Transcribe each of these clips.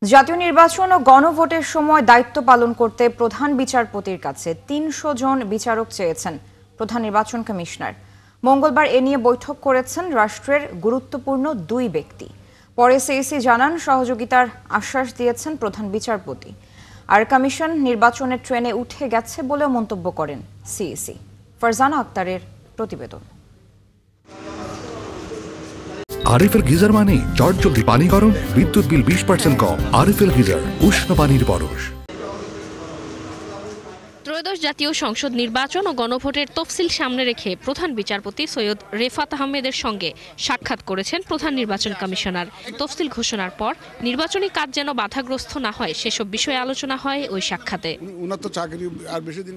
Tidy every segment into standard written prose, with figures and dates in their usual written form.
জাতীয় নির্বাচন ও গণভোটের সময় দায়িত্ব পালন করতে প্রধান বিচারপতির কাছে ৩০০ জন বিচারক চেয়েছেন প্রধান নির্বাচন কমিশনার। মঙ্গলবার এ নিয়ে বৈঠক করেছেন রাষ্ট্রের গুরুত্বপূর্ণ দুই ব্যক্তি। পরে সিইসি জানান, সহযোগিতার আশ্বাস দিয়েছেন প্রধান বিচারপতি। আর কমিশন নির্বাচনের ট্রেনে উঠে গেছে বলে মন্তব্য করেন সিইসি। ফারজানা আক্তারের প্রতিবেদন। আরএফএল গিজার মানে চটজলদি পানি গরম, বিদ্যুৎ বিল 20% কম। আরএফএল গিজার, উষ্ণ পানির পরশ। ত্রয়োদশ জাতীয় সংসদ নির্বাচন ও গণভোটের তফসিল সামনে রেখে প্রধান বিচারপতি সৈয়দ রেফাত আহমেদের সঙ্গে সাক্ষাৎ করেছেন প্রধান নির্বাচন কমিশনার। তফসিল ঘোষণার পর নির্বাচনী কাজ যেন বাধাগ্রস্ত না হয় সেসব বিষয়ে আলোচনা হয় ওই সাক্ষাতে।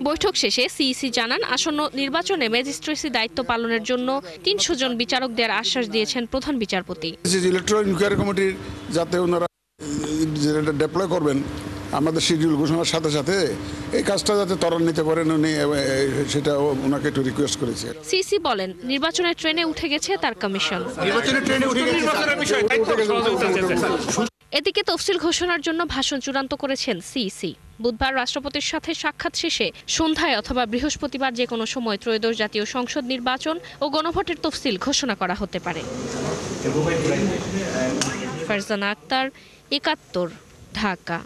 বৈঠক শেষে সিইসি জানান, আসন্ন নির্বাচনে ম্যাজিস্ট্রেসি দায়িত্ব পালনের জন্য ৩০০ জন বিচারক দেওয়ার আশ্বাস দিয়েছেন প্রধান বিচারপতি। ইলেকট্রাল ইনকোয়ারি কমিটির যাতে ওনারা ডেপ্লয় করবেন আমাদের শিডিউল ঘোষণার সাথে সাথে এই কাজটা যাতে ত্বরান্বিত করেন উনি, সেটা ওনাকে একটু রিকোয়েস্ট করেছে। সিইসি বলেন, নির্বাচনের ট্রেনে উঠে গেছে তার কমিশন। এদিকে তফসিল ঘোষণার জন্য ভাষণ চূড়ান্ত করেছেন সিইসি। বুধবার রাষ্ট্রপতির সাথে সাক্ষাৎ শেষে সন্ধ্যায় অথবা বৃহস্পতিবার যে কোনো সময় ত্রয়োদশ জাতীয় সংসদ নির্বাচন ও গণভোটের তফসিল ঘোষণা করা হতে পারে। ফারজানা আক্তার, ৭১, ঢাকা।